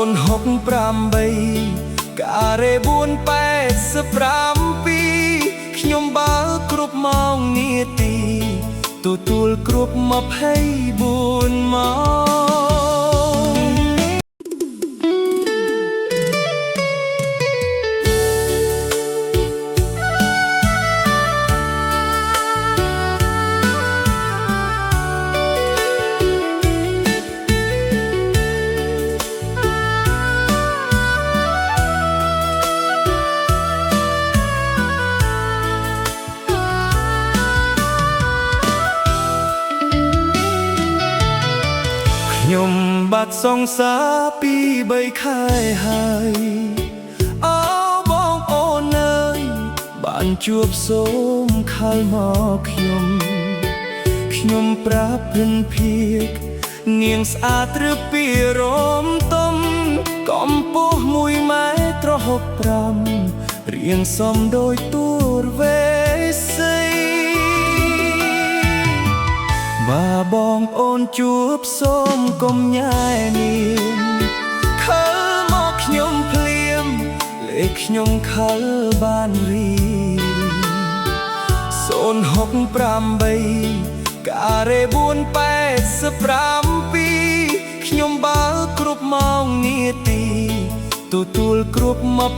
068ការ៉េ485ปีខ្ញុំបើគ្រប់ម៉ោងនាទីទទួលគ្រប់24ម៉ោងខ្ញុំបាត់សង្សារពី3ខែហើយអូបងអូនអើយបានជួបសូមខលមកខ្ញុំប្រាប់ភិនភាកនាងស្អាតឬពីរមទំកំពស់1ម៉ែត្រ65រៀងសមដោយទួរវេសីបើបងអូនជួបសូមកុំញ៉ែនាងខើមកខ្ញុំភ្លាមលេខខ្ញុំខលបានរី068ការ៉េ485ปีខ្ញុំបើគ្រប់ម៉ោងនាទីទទួលគ្រប់24ម៉ោ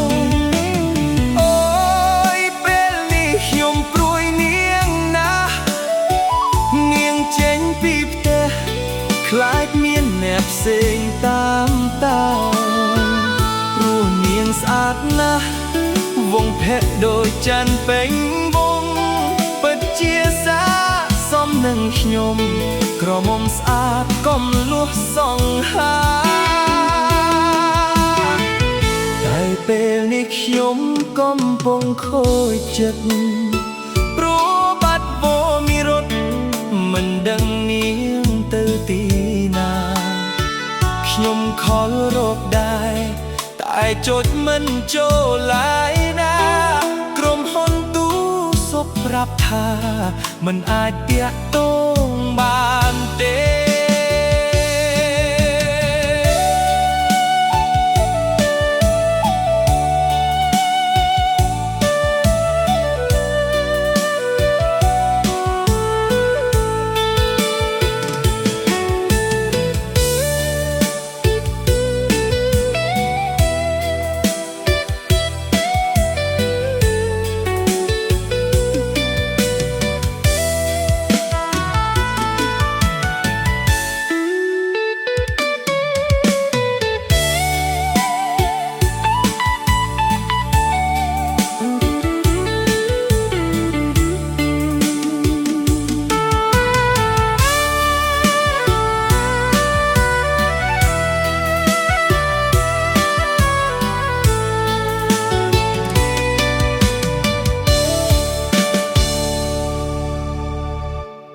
ងអូយពេលនេះខ្ញុំព្រួយនាងណាស់នាងចេញពីផ្ទះខ្លាចមានអ្នកផ្សេងតាមព្រោះនាងស្អាតណាស់វងភ័ក្រដូចច័ន្ទពេញវងពិតជាសាសមនឹងខ្ញុំក្រមុំស្អាតកុំលួសសង្ហាតែពេលនេះខ្ញុំកំពុងខូចចិត្តព្រោះបាត់វមីរត់មិនដឹងនាងទៅទីណាខ្ញុំខលរកដែរតែចុចមិនចូលឡាយណាក្រុមហ៊ុនទូសុបប្រាប់ថាមិនអាចទាក់ទ